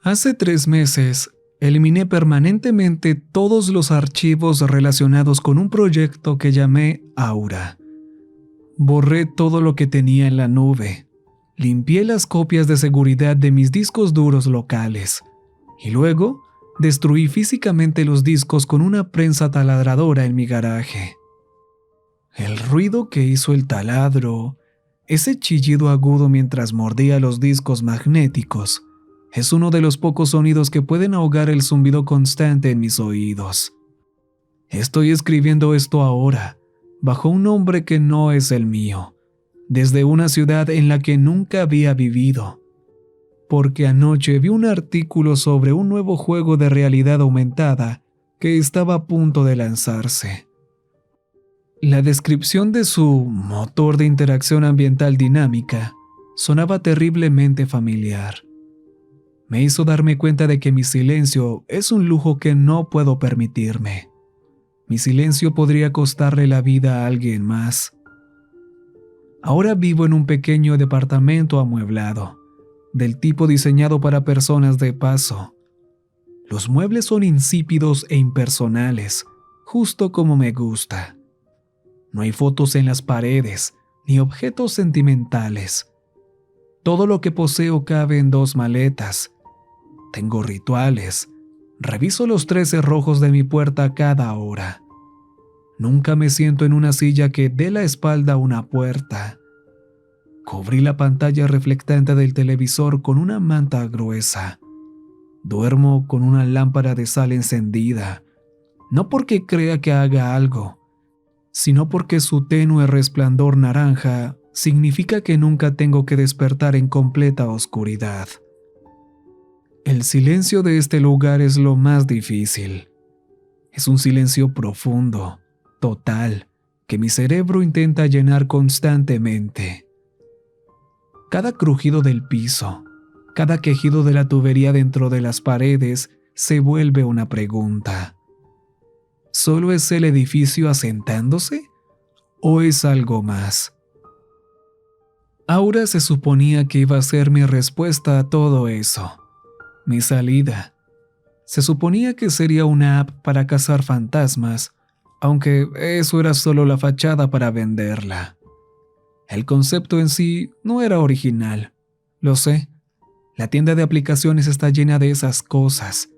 Hace 3 meses, eliminé permanentemente todos los archivos relacionados con un proyecto que llamé Aura. Borré todo lo que tenía en la nube, limpié las copias de seguridad de mis discos duros locales y luego destruí físicamente los discos con una prensa taladradora en mi garaje. El ruido que hizo el taladro, ese chillido agudo mientras mordía los discos magnéticos, es uno de los pocos sonidos que pueden ahogar el zumbido constante en mis oídos. Estoy escribiendo esto ahora, bajo un nombre que no es el mío, desde una ciudad en la que nunca había vivido, porque anoche vi un artículo sobre un nuevo juego de realidad aumentada que estaba a punto de lanzarse. La descripción de su motor de interacción ambiental dinámica sonaba terriblemente familiar. Me hizo darme cuenta de que mi silencio es un lujo que no puedo permitirme. Mi silencio podría costarle la vida a alguien más. Ahora vivo en un pequeño departamento amueblado, del tipo diseñado para personas de paso. Los muebles son insípidos e impersonales, justo como me gusta. No hay fotos en las paredes, ni objetos sentimentales. Todo lo que poseo cabe en 2 maletas. Tengo rituales. Reviso los 13 cerrojos de mi puerta cada hora. Nunca me siento en una silla que dé la espalda a una puerta. Cubrí la pantalla reflectante del televisor con una manta gruesa. Duermo con una lámpara de sal encendida, no porque crea que haga algo, sino porque su tenue resplandor naranja significa que nunca tengo que despertar en completa oscuridad. El silencio de este lugar es lo más difícil. Es un silencio profundo, total, que mi cerebro intenta llenar constantemente. Cada crujido del piso, cada quejido de la tubería dentro de las paredes se vuelve una pregunta. ¿Solo es el edificio asentándose? ¿O es algo más? Aura se suponía que iba a ser mi respuesta a todo eso. Mi salida. Se suponía que sería una app para cazar fantasmas, aunque eso era solo la fachada para venderla. El concepto en sí no era original, lo sé. La tienda de aplicaciones está llena de esas cosas.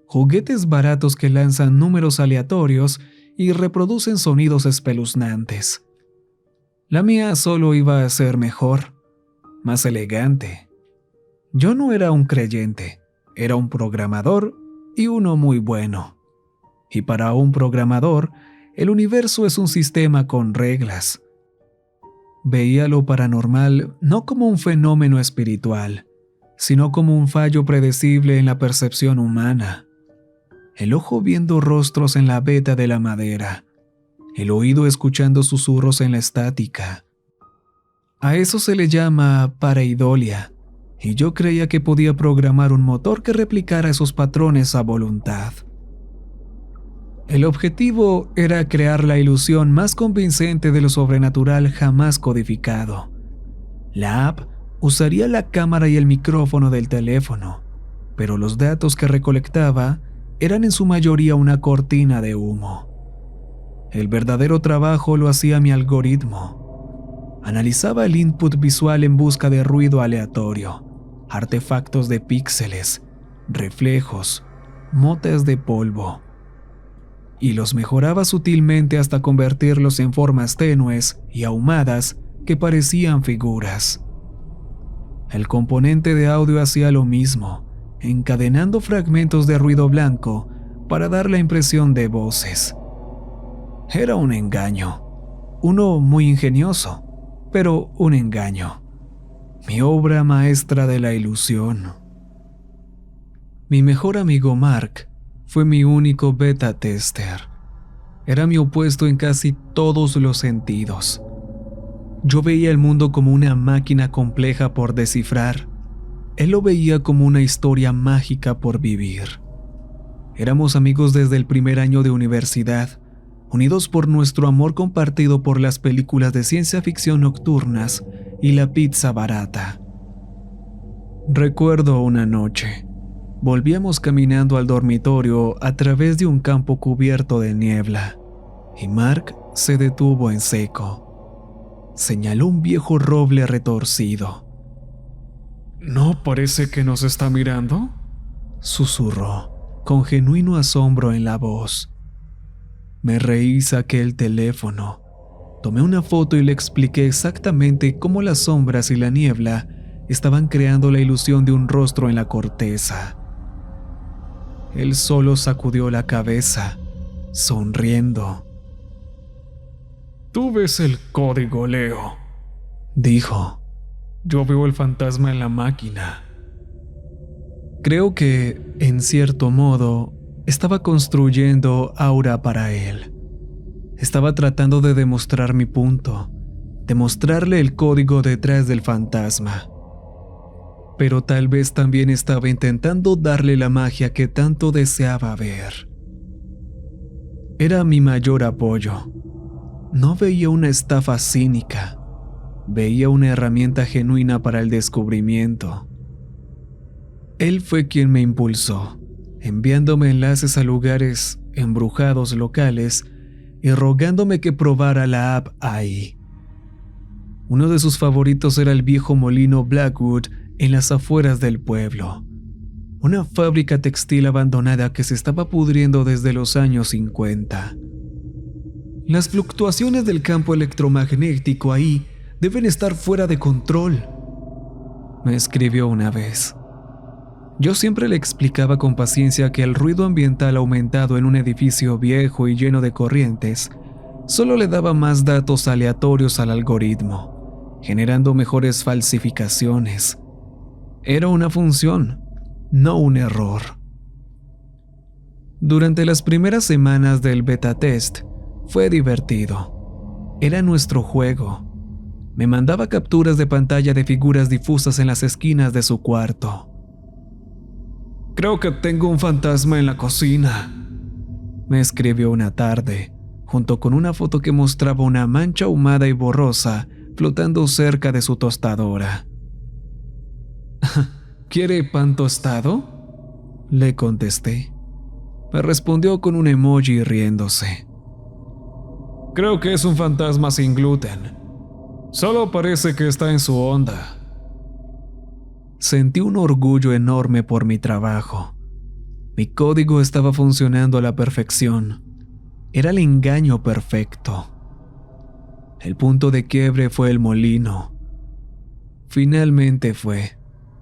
Juguetes baratos que lanzan números aleatorios y reproducen sonidos espeluznantes. La mía solo iba a ser mejor, más elegante. Yo no era un creyente, era un programador y uno muy bueno. Y para un programador, el universo es un sistema con reglas. Veía lo paranormal no como un fenómeno espiritual, sino como un fallo predecible en la percepción humana. El ojo viendo rostros en la veta de la madera, el oído escuchando susurros en la estática. A eso se le llama pareidolia, y yo creía que podía programar un motor que replicara esos patrones a voluntad. El objetivo era crear la ilusión más convincente de lo sobrenatural jamás codificado. La app usaría la cámara y el micrófono del teléfono, pero los datos que recolectaba eran en su mayoría una cortina de humo. El verdadero trabajo lo hacía mi algoritmo. Analizaba el input visual en busca de ruido aleatorio, artefactos de píxeles, reflejos, motas de polvo, y los mejoraba sutilmente hasta convertirlos en formas tenues y ahumadas que parecían figuras. El componente de audio hacía lo mismo, encadenando fragmentos de ruido blanco para dar la impresión de voces. Era un engaño, uno muy ingenioso, pero un engaño. Mi obra maestra de la ilusión. Mi mejor amigo Mark fue mi único beta tester. Era mi opuesto en casi todos los sentidos. Yo veía el mundo como una máquina compleja por descifrar. Él lo veía como una historia mágica por vivir. Éramos amigos desde el primer año de universidad, unidos por nuestro amor compartido por las películas de ciencia ficción nocturnas y la pizza barata. Recuerdo una noche. Volvíamos caminando al dormitorio a través de un campo cubierto de niebla, y Mark se detuvo en seco. Señaló un viejo roble retorcido. ¿No parece que nos está mirando?, susurró, con genuino asombro en la voz. Me reí y saqué el teléfono. Tomé una foto y le expliqué exactamente cómo las sombras y la niebla estaban creando la ilusión de un rostro en la corteza. Él solo sacudió la cabeza, sonriendo. Tú ves el código, Leo, dijo. Yo veo el fantasma en la máquina. Creo que, en cierto modo, estaba construyendo aura para él. Estaba tratando de demostrar mi punto, demostrarle el código detrás del fantasma. Pero tal vez también estaba intentando darle la magia que tanto deseaba ver. Era mi mayor apoyo. No veía una estafa cínica, veía una herramienta genuina para el descubrimiento. Él fue quien me impulsó, enviándome enlaces a lugares embrujados locales y rogándome que probara la app ahí. Uno de sus favoritos era el viejo molino Blackwood en las afueras del pueblo, una fábrica textil abandonada que se estaba pudriendo desde los años 50. Las fluctuaciones del campo electromagnético ahí deben estar fuera de control, me escribió una vez. Yo siempre le explicaba con paciencia que el ruido ambiental aumentado en un edificio viejo y lleno de corrientes solo le daba más datos aleatorios al algoritmo, generando mejores falsificaciones. Era una función, no un error. Durante las primeras semanas del beta test fue divertido. Era nuestro juego. Me mandaba capturas de pantalla de figuras difusas en las esquinas de su cuarto. Creo que tengo un fantasma en la cocina, me escribió una tarde, junto con una foto que mostraba una mancha ahumada y borrosa flotando cerca de su tostadora. ¿Quiere pan tostado?, le contesté. Me respondió con un emoji riéndose. Creo que es un fantasma sin gluten. Solo parece que está en su onda. Sentí un orgullo enorme por mi trabajo. Mi código estaba funcionando a la perfección. Era el engaño perfecto. El punto de quiebre fue el molino. Finalmente fue,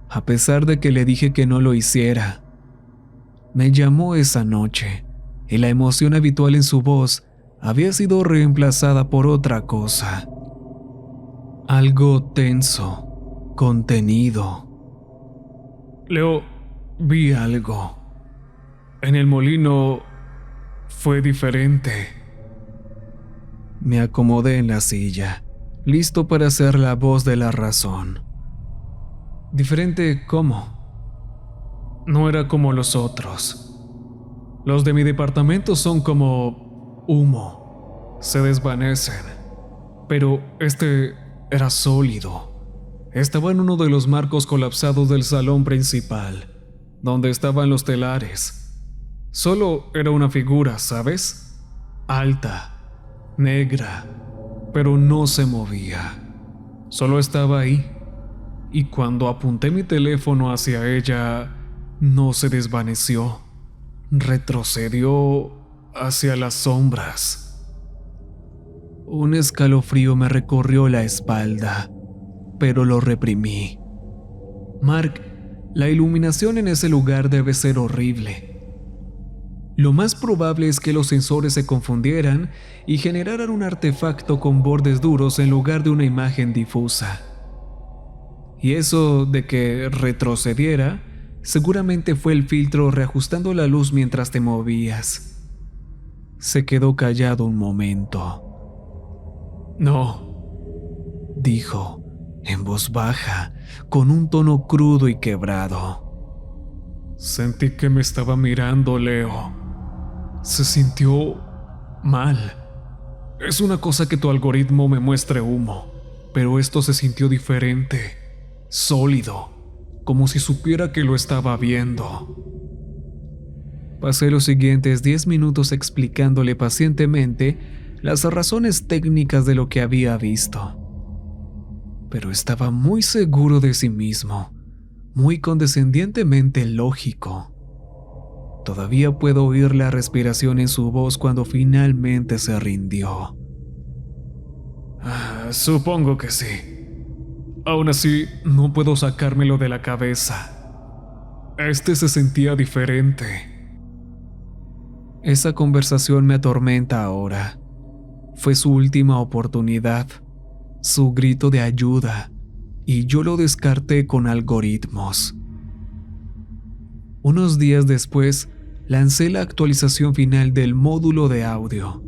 a pesar de que le dije que no lo hiciera. Me llamó esa noche, y la emoción habitual en su voz había sido reemplazada por otra cosa. Algo tenso, contenido. Leo, vi algo. En el molino fue diferente. Me acomodé en la silla, listo para ser la voz de la razón. ¿Diferente cómo? No era como los otros. Los de mi departamento son como humo. Se desvanecen. Pero este era sólido. Estaba en uno de los marcos colapsados del salón principal, donde estaban los telares. Solo era una figura, ¿sabes? Alta, negra, pero no se movía. Solo estaba ahí. Y cuando apunté mi teléfono hacia ella, no se desvaneció. Retrocedió hacia las sombras. Un escalofrío me recorrió la espalda, pero lo reprimí. Mark, la iluminación en ese lugar debe ser horrible. Lo más probable es que los sensores se confundieran y generaran un artefacto con bordes duros en lugar de una imagen difusa. Y eso de que retrocediera, seguramente fue el filtro reajustando la luz mientras te movías. Se quedó callado un momento. No, dijo, en voz baja, con un tono crudo y quebrado. Sentí que me estaba mirando, Leo. Se sintió mal. Es una cosa que tu algoritmo me muestre humo, pero esto se sintió diferente, sólido, como si supiera que lo estaba viendo. Pasé los siguientes 10 minutos explicándole pacientemente las razones técnicas de lo que había visto. Pero estaba muy seguro de sí mismo, muy condescendientemente lógico. Todavía puedo oír la respiración en su voz cuando finalmente se rindió. Supongo que sí. Aún así, no puedo sacármelo de la cabeza. Este se sentía diferente. Esa conversación me atormenta ahora. Fue su última oportunidad, su grito de ayuda, y yo lo descarté con algoritmos. Unos días después, lancé la actualización final del módulo de audio.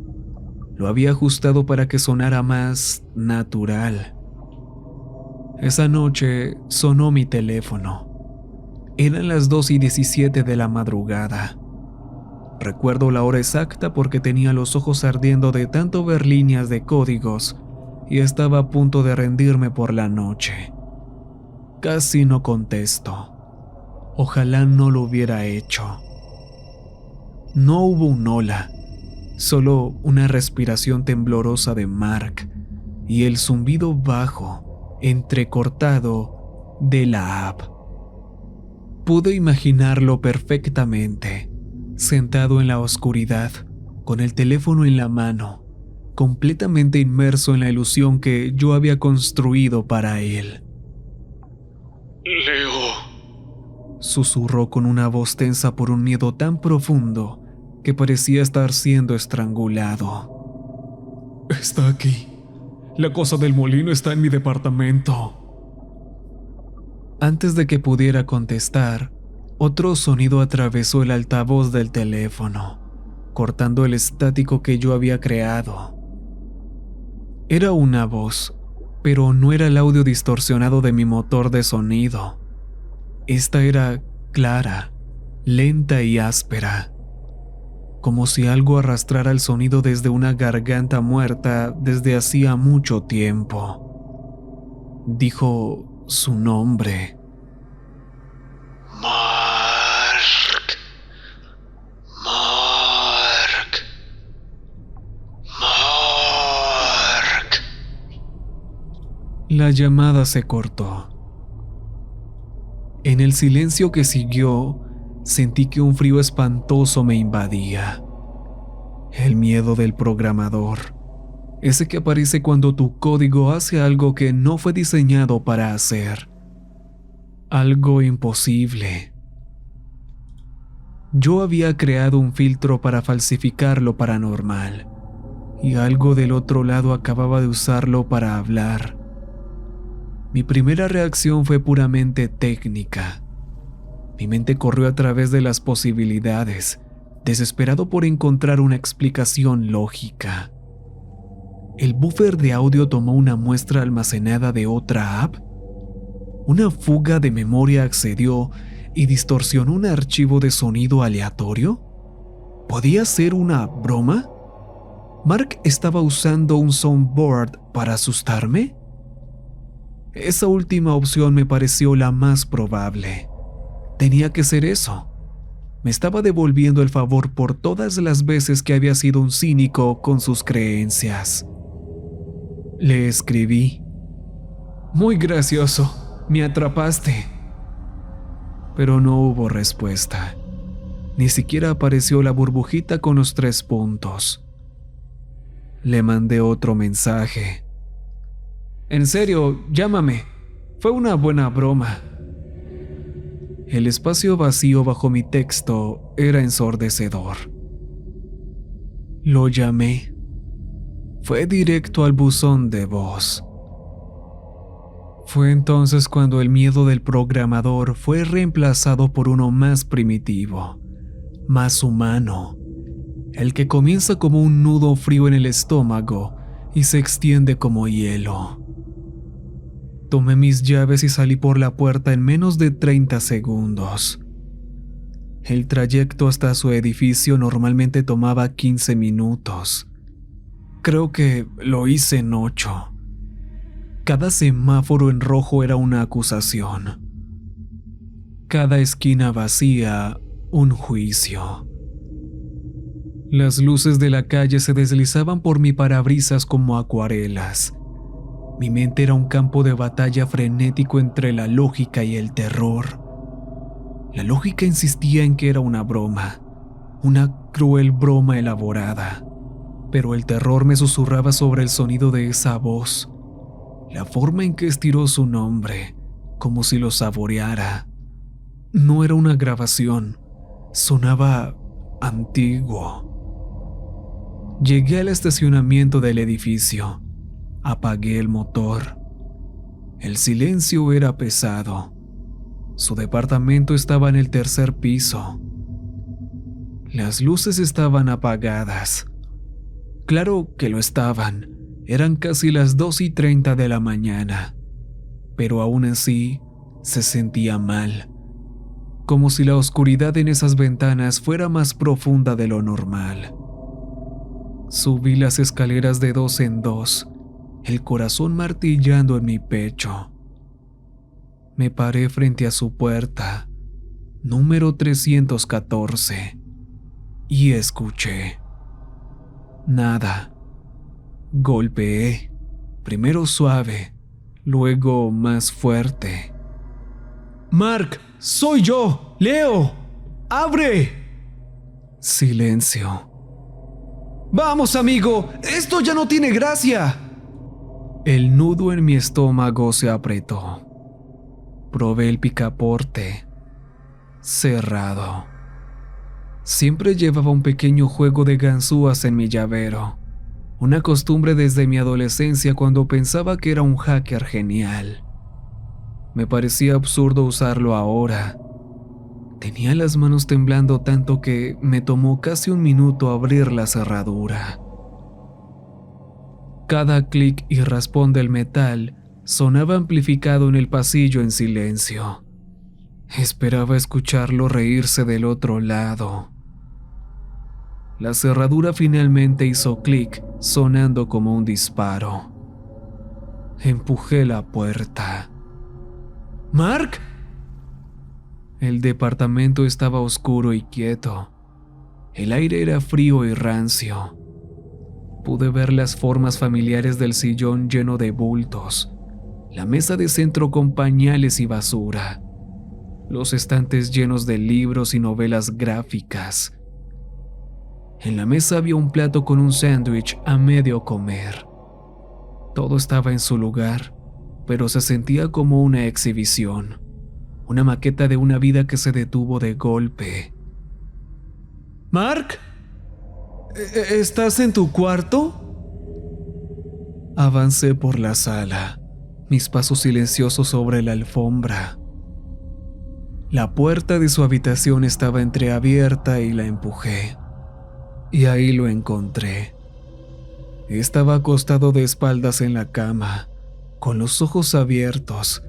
Lo había ajustado para que sonara más natural. Esa noche sonó mi teléfono. Eran las 2:17 de la madrugada. Recuerdo la hora exacta porque tenía los ojos ardiendo de tanto ver líneas de códigos y estaba a punto de rendirme por la noche. Casi no contesto. Ojalá no lo hubiera hecho. No hubo un hola, solo una respiración temblorosa de Mark y el zumbido bajo, entrecortado, de la app. Pude imaginarlo perfectamente, sentado en la oscuridad, con el teléfono en la mano, completamente inmerso en la ilusión que yo había construido para él. Leo, susurró con una voz tensa por un miedo tan profundo que parecía estar siendo estrangulado. está aquí. La cosa del molino está en mi departamento. Antes de que pudiera contestar, otro sonido atravesó el altavoz del teléfono, cortando el estático que yo había creado. Era una voz, pero no era el audio distorsionado de mi motor de sonido. Esta era clara, lenta y áspera, como si algo arrastrara el sonido desde una garganta muerta desde hacía mucho tiempo. Dijo su nombre. Mark. La llamada se cortó. En el silencio que siguió, sentí que un frío espantoso me invadía. El miedo del programador, ese que aparece cuando tu código hace algo que no fue diseñado para hacer. Algo imposible. Yo había creado un filtro para falsificar lo paranormal, y algo del otro lado acababa de usarlo para hablar. Mi primera reacción fue puramente técnica. Mi mente corrió a través de las posibilidades, desesperado por encontrar una explicación lógica. ¿El buffer de audio tomó una muestra almacenada de otra app? ¿Una fuga de memoria accedió y distorsionó un archivo de sonido aleatorio? ¿Podía ser una broma? ¿Mark estaba usando un soundboard para asustarme? Esa última opción me pareció la más probable. Tenía que ser eso. Me estaba devolviendo el favor por todas las veces que había sido un cínico con sus creencias. Le escribí. Muy gracioso, me atrapaste. Pero no hubo respuesta. Ni siquiera apareció la burbujita con los 3 puntos. Le mandé otro mensaje. En serio, llámame. Fue una buena broma. El espacio vacío bajo mi texto era ensordecedor. Lo llamé. Fue directo al buzón de voz. Fue entonces cuando el miedo del programador fue reemplazado por uno más primitivo, más humano, el que comienza como un nudo frío en el estómago y se extiende como hielo. Tomé mis llaves y salí por la puerta en menos de 30 segundos. El trayecto hasta su edificio normalmente tomaba 15 minutos. Creo que lo hice en 8. Cada semáforo en rojo era una acusación. Cada esquina vacía, un juicio. Las luces de la calle se deslizaban por mi parabrisas como acuarelas. Mi mente era un campo de batalla frenético entre la lógica y el terror. La lógica insistía en que era una broma, una cruel broma elaborada, pero el terror me susurraba sobre el sonido de esa voz, la forma en que estiró su nombre, como si lo saboreara. No era una grabación, sonaba antiguo. Llegué al estacionamiento del edificio. Apagué el motor. El silencio era pesado. Su departamento estaba en el tercer piso. Las luces estaban apagadas. Claro que lo estaban. Eran casi las 2:30 de la mañana. Pero aún así, se sentía mal. Como si la oscuridad en esas ventanas fuera más profunda de lo normal. Subí las escaleras de 2 en 2, el corazón martillando en mi pecho. Me paré frente a su puerta, número 314, y escuché. Nada. Golpeé, primero suave, luego más fuerte. ¡Mark! ¡Soy yo! ¡Leo! ¡Abre! Silencio. ¡Vamos, amigo! ¡Esto ya no tiene gracia! El nudo en mi estómago se apretó. Probé el picaporte. Cerrado. Siempre llevaba un pequeño juego de ganzúas en mi llavero. Una costumbre desde mi adolescencia cuando pensaba que era un hacker genial. Me parecía absurdo usarlo ahora. Tenía las manos temblando tanto que me tomó casi un minuto abrir la cerradura. Cada clic y raspón del metal sonaba amplificado en el pasillo en silencio. Esperaba escucharlo reírse del otro lado. La cerradura finalmente hizo clic, sonando como un disparo. Empujé la puerta. ¿Mark? El departamento estaba oscuro y quieto. El aire era frío y rancio. Pude ver las formas familiares del sillón lleno de bultos, la mesa de centro con pañales y basura, los estantes llenos de libros y novelas gráficas. En la mesa había un plato con un sándwich a medio comer. Todo estaba en su lugar, pero se sentía como una exhibición. Una maqueta de una vida que se detuvo de golpe. ¿Mark? ¿Estás en tu cuarto? Avancé por la sala, mis pasos silenciosos sobre la alfombra. La puerta de su habitación estaba entreabierta y la empujé. Y ahí lo encontré. Estaba acostado de espaldas en la cama, con los ojos abiertos,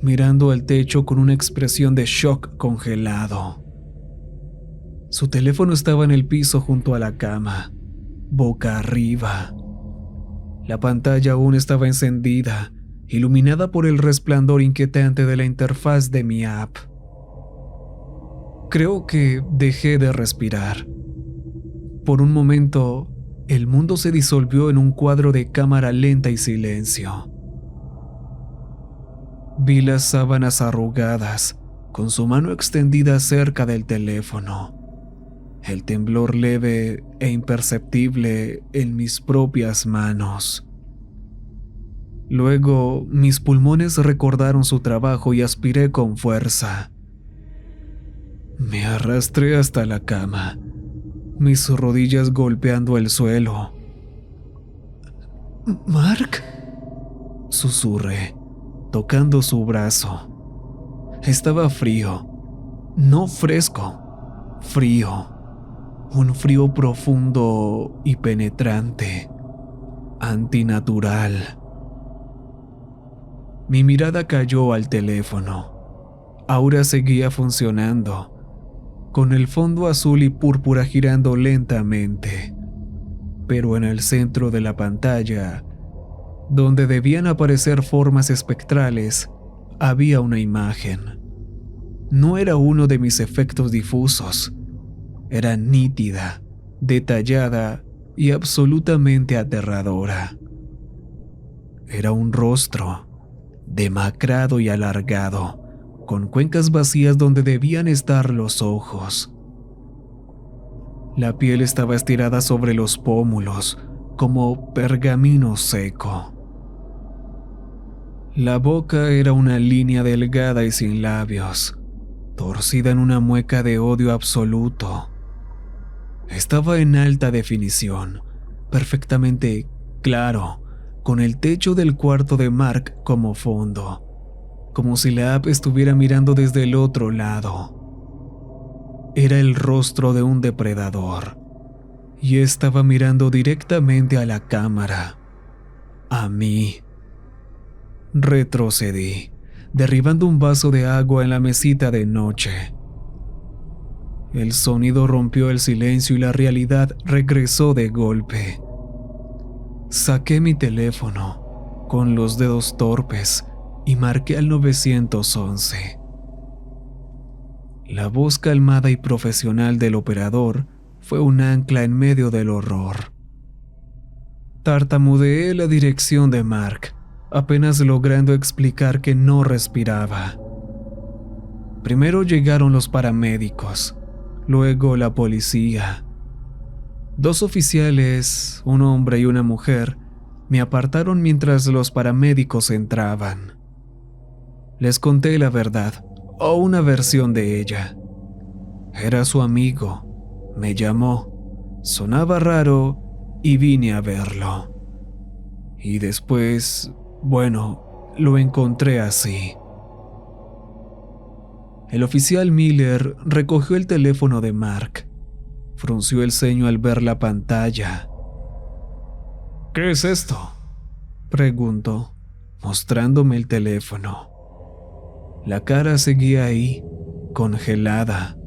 mirando al techo con una expresión de shock congelado. Su teléfono estaba en el piso junto a la cama, boca arriba. La pantalla aún estaba encendida, iluminada por el resplandor inquietante de la interfaz de mi app. Creo que dejé de respirar. Por un momento, el mundo se disolvió en un cuadro de cámara lenta y silencio. Vi las sábanas arrugadas, con su mano extendida cerca del teléfono. El temblor leve e imperceptible en mis propias manos. Luego, mis pulmones recordaron su trabajo y aspiré con fuerza. Me arrastré hasta la cama, mis rodillas golpeando el suelo. ¿Mark? Susurré, tocando su brazo. Estaba frío, no fresco, frío. Un frío profundo y penetrante, antinatural. Mi mirada cayó al teléfono. Ahora seguía funcionando, con el fondo azul y púrpura girando lentamente. Pero en el centro de la pantalla, donde debían aparecer formas espectrales, había una imagen. No era uno de mis efectos difusos. Era nítida, detallada y absolutamente aterradora. Era un rostro, demacrado y alargado, con cuencas vacías donde debían estar los ojos. La piel estaba estirada sobre los pómulos, como pergamino seco. La boca era una línea delgada y sin labios, torcida en una mueca de odio absoluto. Estaba en alta definición, perfectamente claro, con el techo del cuarto de Mark como fondo, como si la app estuviera mirando desde el otro lado. Era el rostro de un depredador, y estaba mirando directamente a la cámara, a mí. Retrocedí, derribando un vaso de agua en la mesita de noche. El sonido rompió el silencio y la realidad regresó de golpe. Saqué mi teléfono con los dedos torpes y marqué al 911. La voz calmada y profesional del operador fue un ancla en medio del horror. Tartamudeé la dirección de Mark, apenas logrando explicar que no respiraba. Primero llegaron los paramédicos, luego la policía. 2 oficiales, un hombre y una mujer, me apartaron mientras los paramédicos entraban. Les conté la verdad, o una versión de ella. Era su amigo, me llamó, sonaba raro y vine a verlo. Y después, bueno, lo encontré así. El oficial Miller recogió el teléfono de Mark. Frunció el ceño al ver la pantalla. ¿Qué es esto?, preguntó, mostrándome el teléfono. La cara seguía ahí, congelada.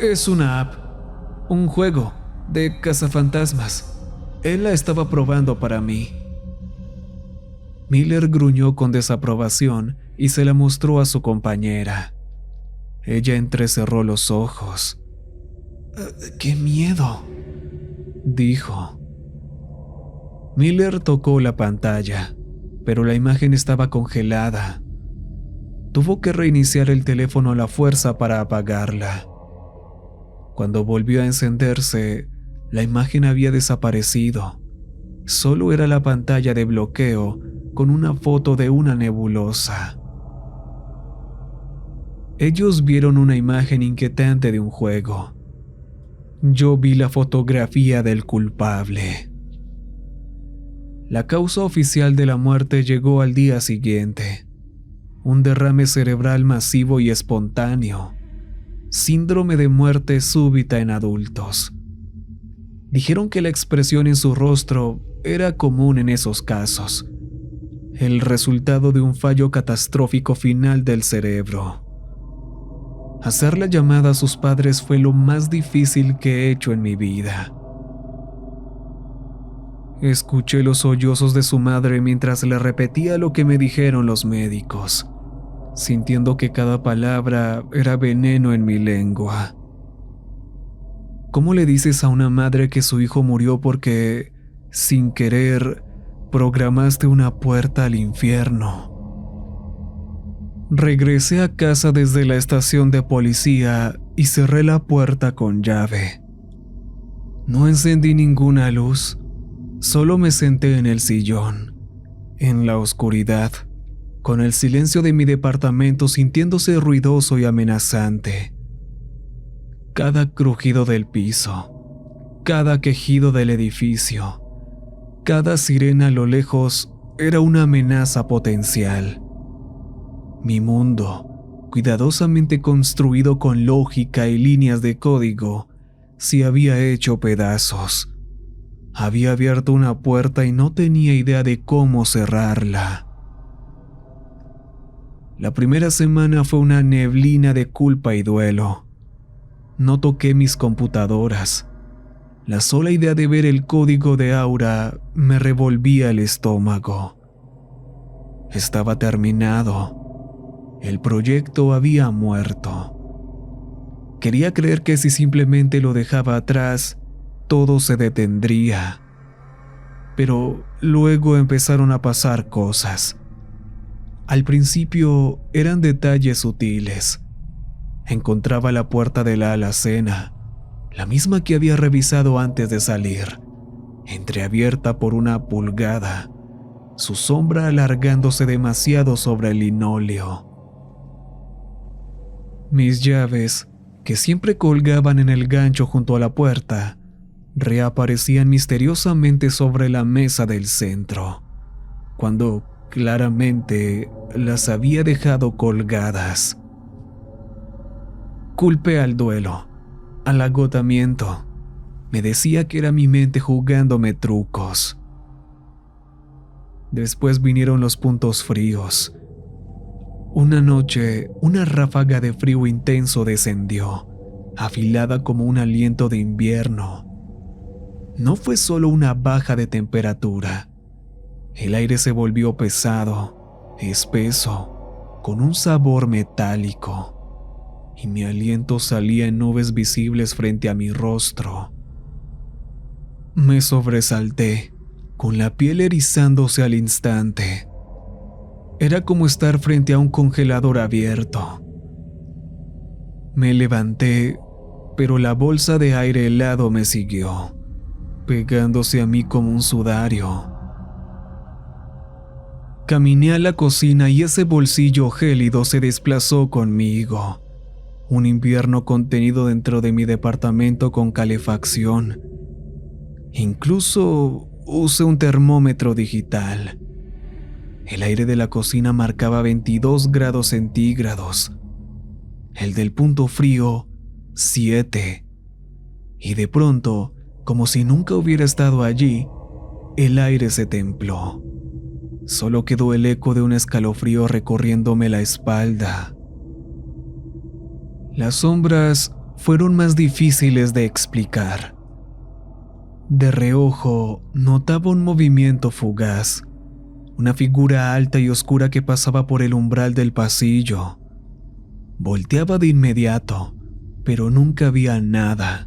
Es una app, un juego de cazafantasmas. Él la estaba probando para mí. Miller gruñó con desaprobación y se la mostró a su compañera. Ella entrecerró los ojos. ¡Qué miedo!, dijo. Miller tocó la pantalla, pero la imagen estaba congelada. Tuvo que reiniciar el teléfono a la fuerza para apagarla. Cuando volvió a encenderse, la imagen había desaparecido. Solo era la pantalla de bloqueo con una foto de una nebulosa. Ellos vieron una imagen inquietante de un juego. Yo vi la fotografía del culpable. La causa oficial de la muerte llegó al día siguiente. Un derrame cerebral masivo y espontáneo. Síndrome de muerte súbita en adultos. Dijeron que la expresión en su rostro era común en esos casos. El resultado de un fallo catastrófico final del cerebro. Hacer la llamada a sus padres fue lo más difícil que he hecho en mi vida. Escuché los sollozos de su madre mientras le repetía lo que me dijeron los médicos, sintiendo que cada palabra era veneno en mi lengua. ¿Cómo le dices a una madre que su hijo murió porque, sin querer, programaste una puerta al infierno? Regresé a casa desde la estación de policía y cerré la puerta con llave. No encendí ninguna luz, solo me senté en el sillón, en la oscuridad, con el silencio de mi departamento sintiéndose ruidoso y amenazante. Cada crujido del piso, cada quejido del edificio, cada sirena a lo lejos era una amenaza potencial. Mi mundo, cuidadosamente construido con lógica y líneas de código, se había hecho pedazos. Había abierto una puerta y no tenía idea de cómo cerrarla. La primera semana fue una neblina de culpa y duelo. No toqué mis computadoras. La sola idea de ver el código de Aura me revolvía el estómago. Estaba terminado. El proyecto había muerto. Quería creer que si simplemente lo dejaba atrás, todo se detendría. Pero luego empezaron a pasar cosas. Al principio eran detalles sutiles. Encontraba la puerta de la alacena, la misma que había revisado antes de salir, entreabierta por una pulgada, su sombra alargándose demasiado sobre el linóleo. Mis llaves, que siempre colgaban en el gancho junto a la puerta, reaparecían misteriosamente sobre la mesa del centro, cuando claramente las había dejado colgadas. Culpé al duelo, al agotamiento. Me decía que era mi mente jugándome trucos. Después vinieron los puntos fríos. Una noche, una ráfaga de frío intenso descendió, afilada como un aliento de invierno. No fue solo una baja de temperatura. El aire se volvió pesado, espeso, con un sabor metálico, y mi aliento salía en nubes visibles frente a mi rostro. Me sobresalté, con la piel erizándose al instante. Era como estar frente a un congelador abierto. Me levanté, pero la bolsa de aire helado me siguió, pegándose a mí como un sudario. Caminé a la cocina y ese bolsillo gélido se desplazó conmigo. Un invierno contenido dentro de mi departamento con calefacción. Incluso usé un termómetro digital. El aire de la cocina marcaba 22 grados centígrados. El del punto frío, 7. Y de pronto, como si nunca hubiera estado allí, el aire se templó. Solo quedó el eco de un escalofrío recorriéndome la espalda. Las sombras fueron más difíciles de explicar. De reojo, notaba un movimiento fugaz, una figura alta y oscura que pasaba por el umbral del pasillo. Volteaba de inmediato, pero nunca había nada.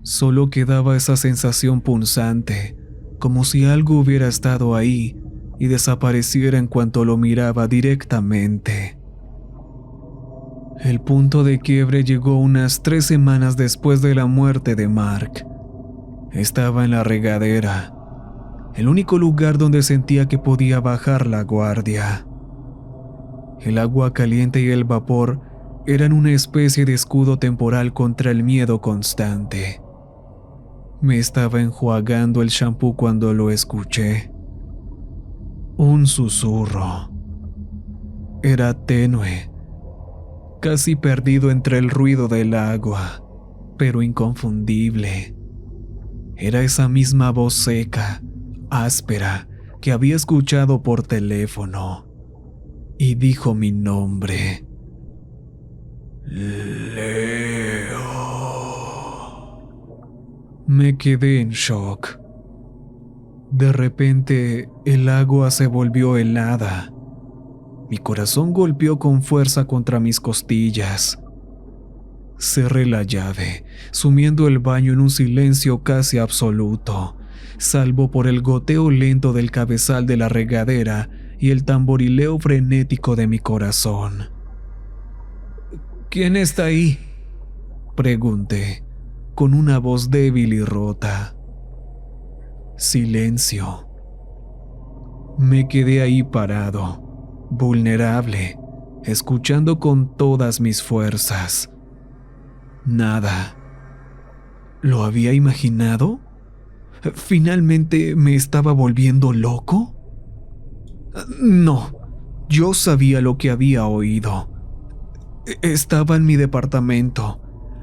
Solo quedaba esa sensación punzante, como si algo hubiera estado ahí y desapareciera en cuanto lo miraba directamente. El punto de quiebre llegó unas 3 semanas después de la muerte de Mark. Estaba en la regadera, el único lugar donde sentía que podía bajar la guardia. El agua caliente y el vapor eran una especie de escudo temporal contra el miedo constante. Me estaba enjuagando el shampoo cuando lo escuché. Un susurro. Era tenue, casi perdido entre el ruido del agua, pero inconfundible. Era esa misma voz seca, áspera, que había escuchado por teléfono, y dijo mi nombre. Leo. Me quedé en shock. De repente, el agua se volvió helada. Mi corazón golpeó con fuerza contra mis costillas. Cerré la llave, sumiendo el baño en un silencio casi absoluto, salvo por el goteo lento del cabezal de la regadera y el tamborileo frenético de mi corazón. ¿Quién está ahí?, pregunté, con una voz débil y rota. Silencio. Me quedé ahí parado, vulnerable, escuchando con todas mis fuerzas. Nada. ¿Lo había imaginado? ¿Finalmente me estaba volviendo loco? No, yo sabía lo que había oído. Estaba en mi departamento.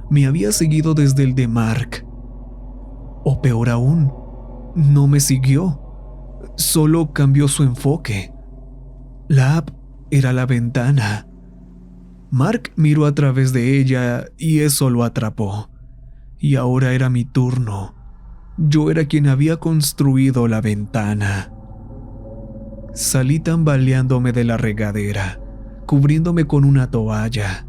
Me había seguido desde el de Mark. O peor aún, no me siguió. Solo cambió su enfoque. La app era la ventana. Mark miró a través de ella y eso lo atrapó. Y ahora era mi turno. Yo era quien había construido la ventana. Salí tambaleándome de la regadera, cubriéndome con una toalla.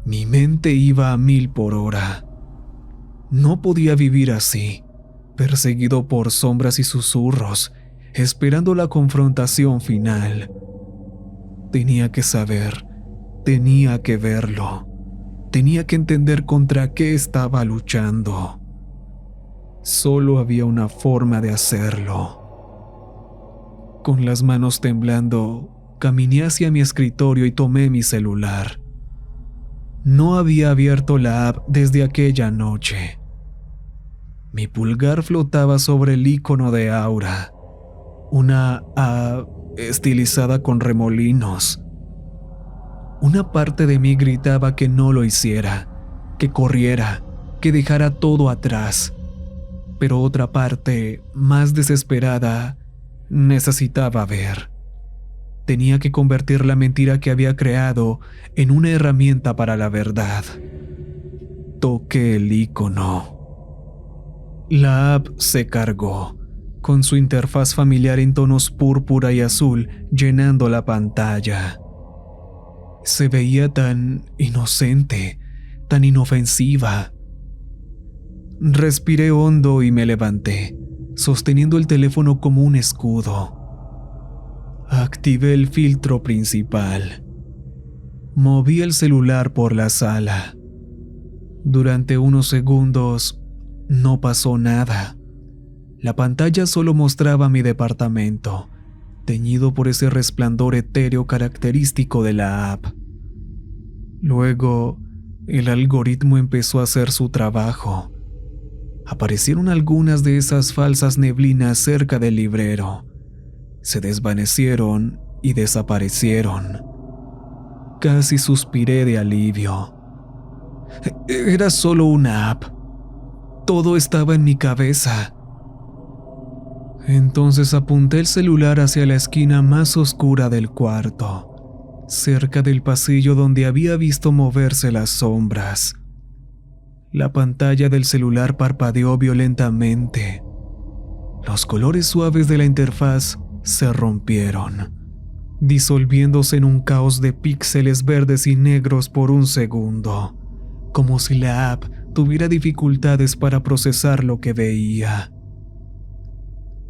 Mi mente iba a 1000 por hora. No podía vivir así, perseguido por sombras y susurros, esperando la confrontación final. Tenía que saber, tenía que verlo, tenía que entender contra qué estaba luchando. Solo había una forma de hacerlo. Con las manos temblando, caminé hacia mi escritorio y tomé mi celular. No había abierto la app desde aquella noche. Mi pulgar flotaba sobre el icono de Aura, una A estilizada con remolinos. Una parte de mí gritaba que no lo hiciera, que corriera, que dejara todo atrás. Pero otra parte, más desesperada, necesitaba ver. Tenía que convertir la mentira que había creado en una herramienta para la verdad. Toqué el icono. La app se cargó, con su interfaz familiar en tonos púrpura y azul llenando la pantalla. Se veía tan inocente, tan inofensiva. Respiré hondo y me levanté, sosteniendo el teléfono como un escudo. Activé el filtro principal. Moví el celular por la sala. Durante unos segundos no pasó nada. La pantalla solo mostraba mi departamento, teñido por ese resplandor etéreo característico de la app. Luego, el algoritmo empezó a hacer su trabajo. Aparecieron algunas de esas falsas neblinas cerca del librero. Se desvanecieron y desaparecieron. Casi suspiré de alivio. Era solo una app. Todo estaba en mi cabeza. Entonces apunté el celular hacia la esquina más oscura del cuarto, cerca del pasillo donde había visto moverse las sombras. La pantalla del celular parpadeó violentamente. Los colores suaves de la interfaz se rompieron, disolviéndose en un caos de píxeles verdes y negros por un segundo, como si la app tuviera dificultades para procesar lo que veía.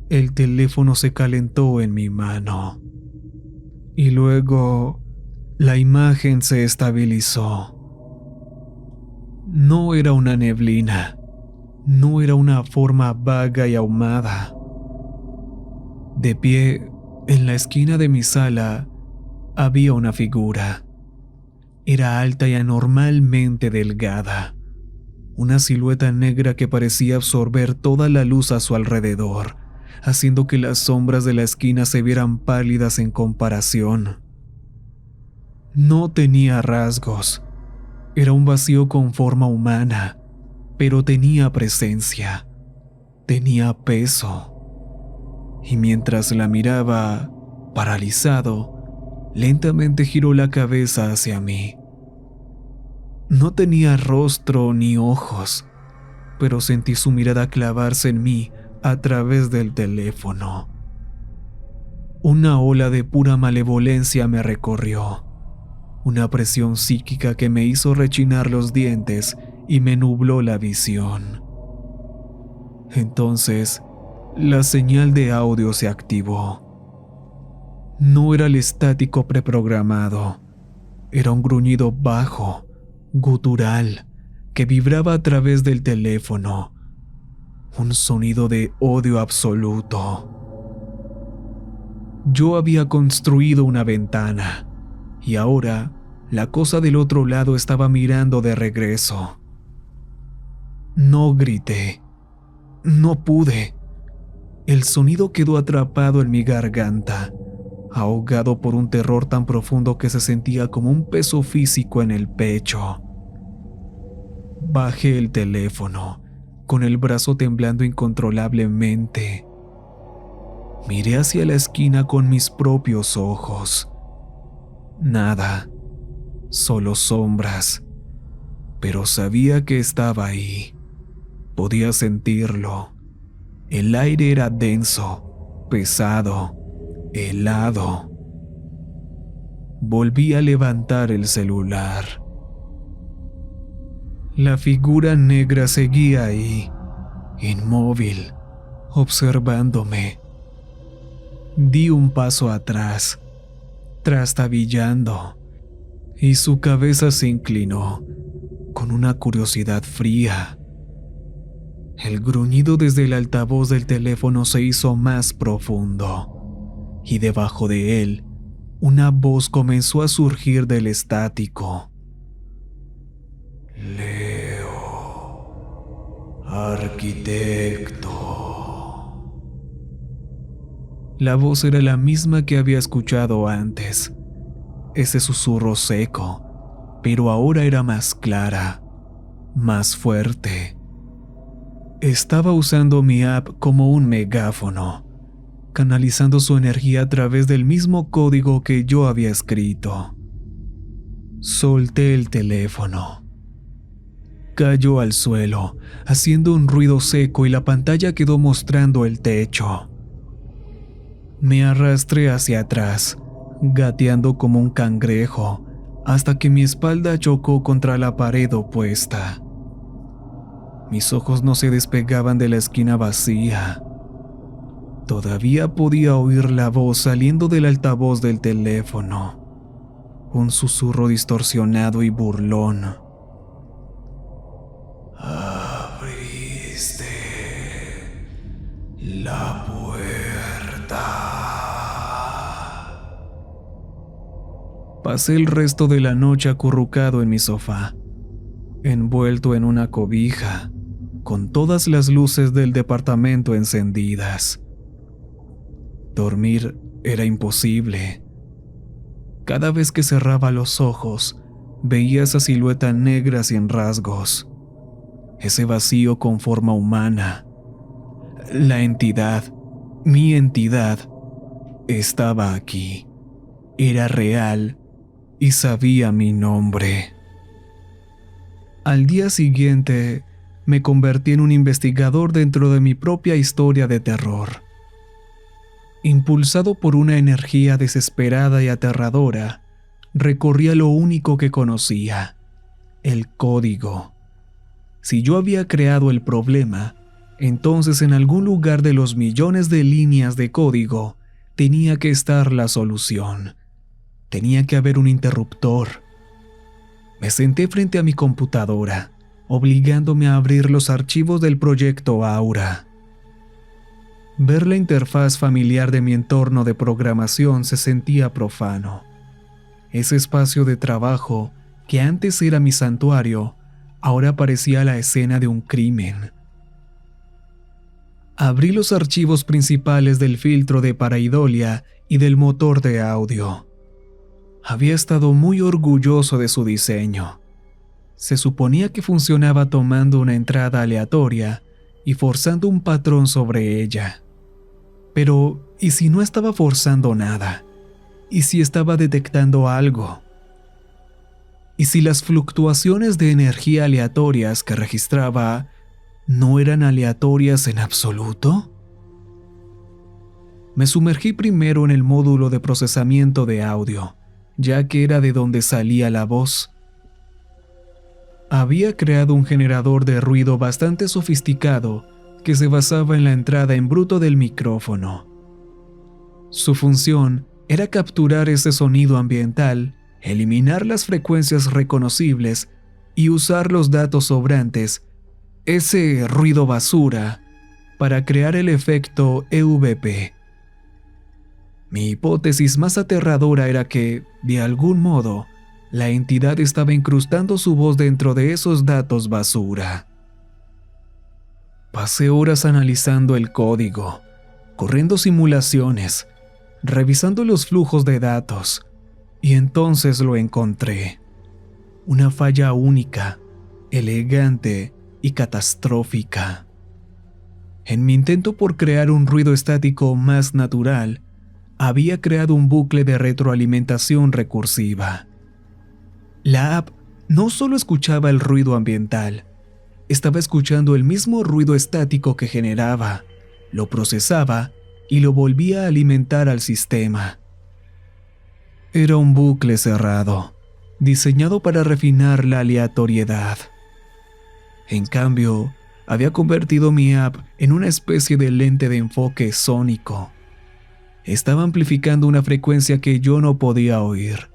El teléfono se calentó en mi mano y luego la imagen se estabilizó. No era una neblina, no era una forma vaga y ahumada. De pie, en la esquina de mi sala, había una figura. Era alta y anormalmente delgada, una silueta negra que parecía absorber toda la luz a su alrededor, haciendo que las sombras de la esquina se vieran pálidas en comparación. No tenía rasgos. Era un vacío con forma humana, pero tenía presencia, tenía peso. Y mientras la miraba, paralizado, lentamente giró la cabeza hacia mí. No tenía rostro ni ojos, pero sentí su mirada clavarse en mí a través del teléfono. Una ola de pura malevolencia me recorrió, una presión psíquica que me hizo rechinar los dientes y me nubló la visión. Entonces, la señal de audio se activó. No era el estático preprogramado, era un gruñido bajo, gutural, que vibraba a través del teléfono. Un sonido de odio absoluto. Yo había construido una ventana, y ahora la cosa del otro lado estaba mirando de regreso. No grité. No pude. El sonido quedó atrapado en mi garganta, ahogado por un terror tan profundo que se sentía como un peso físico en el pecho. Bajé el teléfono, con el brazo temblando incontrolablemente. Miré hacia la esquina con mis propios ojos. Nada, solo sombras, pero sabía que estaba ahí. Podía sentirlo. El aire era denso, pesado, helado. Volví a levantar el celular. La figura negra seguía ahí, inmóvil, observándome. Di un paso atrás, trastabillando, y su cabeza se inclinó con una curiosidad fría. El gruñido desde el altavoz del teléfono se hizo más profundo, y debajo de él, una voz comenzó a surgir del estático. Leo, arquitecto. La voz era la misma que había escuchado antes. Ese susurro seco, pero ahora era más clara, más fuerte. Estaba usando mi app como un megáfono, canalizando su energía a través del mismo código que yo había escrito. Solté el teléfono. Cayó al suelo, haciendo un ruido seco y la pantalla quedó mostrando el techo. Me arrastré hacia atrás, gateando como un cangrejo, hasta que mi espalda chocó contra la pared opuesta. Mis ojos no se despegaban de la esquina vacía. Todavía podía oír la voz saliendo del altavoz del teléfono, un susurro distorsionado y burlón. Abriste la puerta. Pasé el resto de la noche acurrucado en mi sofá, envuelto en una cobija, con todas las luces del departamento encendidas. Dormir era imposible. Cada vez que cerraba los ojos, veía esa silueta negra sin rasgos, ese vacío con forma humana. La entidad, mi entidad, estaba aquí. Era real y sabía mi nombre. Al día siguiente, me convertí en un investigador dentro de mi propia historia de terror. Impulsado por una energía desesperada y aterradora, recorría lo único que conocía: el código. Si yo había creado el problema, entonces en algún lugar de los millones de líneas de código tenía que estar la solución. Tenía que haber un interruptor. Me senté frente a mi computadora, obligándome a abrir los archivos del proyecto Aura. Ver la interfaz familiar de mi entorno de programación se sentía profano. Ese espacio de trabajo, que antes era mi santuario, ahora parecía la escena de un crimen. Abrí los archivos principales del filtro de pareidolia y del motor de audio. Había estado muy orgulloso de su diseño. Se suponía que funcionaba tomando una entrada aleatoria y forzando un patrón sobre ella. Pero, ¿y si no estaba forzando nada? ¿Y si estaba detectando algo? ¿Y si las fluctuaciones de energía aleatorias que registraba no eran aleatorias en absoluto? Me sumergí primero en el módulo de procesamiento de audio, ya que era de donde salía la voz. Había creado un generador de ruido bastante sofisticado que se basaba en la entrada en bruto del micrófono. Su función era capturar ese sonido ambiental, eliminar las frecuencias reconocibles y usar los datos sobrantes, ese ruido basura, para crear el efecto EVP. Mi hipótesis más aterradora era que, de algún modo, la entidad estaba incrustando su voz dentro de esos datos basura. Pasé horas analizando el código, corriendo simulaciones, revisando los flujos de datos, y entonces lo encontré. Una falla única, elegante y catastrófica. En mi intento por crear un ruido estático más natural, había creado un bucle de retroalimentación recursiva. La app no solo escuchaba el ruido ambiental, estaba escuchando el mismo ruido estático que generaba, lo procesaba y lo volvía a alimentar al sistema. Era un bucle cerrado, diseñado para refinar la aleatoriedad. En cambio, había convertido mi app en una especie de lente de enfoque sónico. Estaba amplificando una frecuencia que yo no podía oír,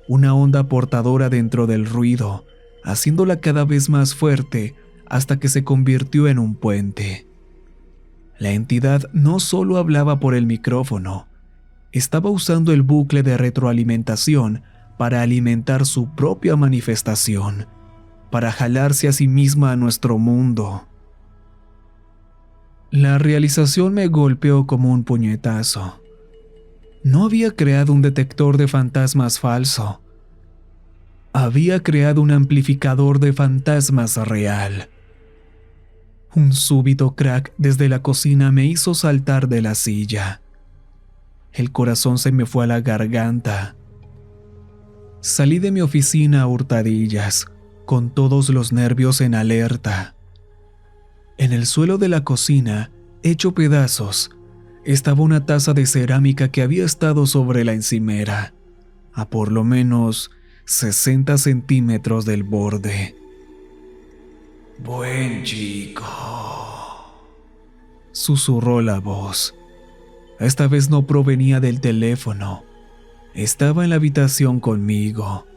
una onda portadora dentro del ruido, haciéndola cada vez más fuerte hasta que se convirtió en un puente. La entidad no solo hablaba por el micrófono, estaba usando el bucle de retroalimentación para alimentar su propia manifestación, para jalarse a sí misma a nuestro mundo. La realización me golpeó como un puñetazo. No había creado un detector de fantasmas falso. Había creado un amplificador de fantasmas real. Un súbito crack desde la cocina me hizo saltar de la silla. El corazón se me fue a la garganta. Salí de mi oficina a hurtadillas, con todos los nervios en alerta. En el suelo de la cocina, hecho pedazos, estaba una taza de cerámica que había estado sobre la encimera, a por lo menos 60 centímetros del borde. «Buen chico», susurró la voz. Esta vez no provenía del teléfono. Estaba en la habitación conmigo.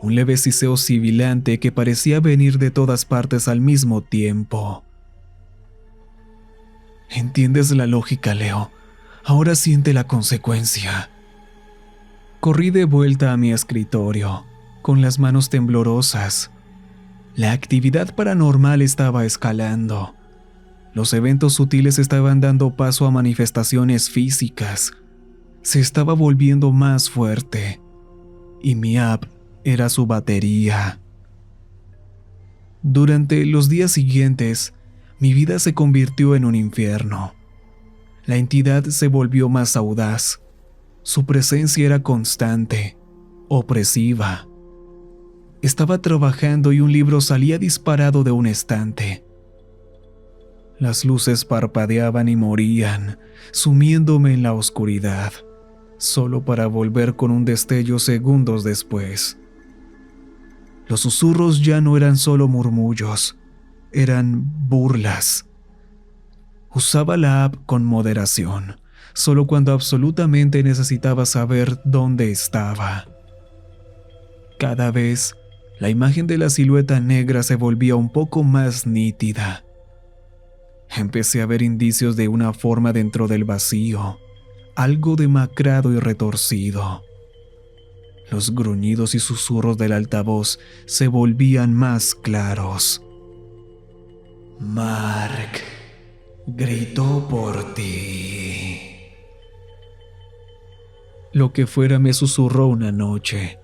Un leve siseo sibilante que parecía venir de todas partes al mismo tiempo. ¿Entiendes la lógica, Leo? Ahora siente la consecuencia. Corrí de vuelta a mi escritorio, con las manos temblorosas. La actividad paranormal estaba escalando. Los eventos sutiles estaban dando paso a manifestaciones físicas. Se estaba volviendo más fuerte. Y mi app era su batería. Durante los días siguientes, mi vida se convirtió en un infierno. La entidad se volvió más audaz. Su presencia era constante, opresiva. Estaba trabajando y un libro salía disparado de un estante. Las luces parpadeaban y morían, sumiéndome en la oscuridad, solo para volver con un destello segundos después. Los susurros ya no eran solo murmullos, eran burlas. Usaba la app con moderación, solo cuando absolutamente necesitaba saber dónde estaba. Cada vez, la imagen de la silueta negra se volvía un poco más nítida. Empecé a ver indicios de una forma dentro del vacío, algo demacrado y retorcido. Los gruñidos y susurros del altavoz se volvían más claros. «Mark gritó por ti». Lo que fuera me susurró una noche.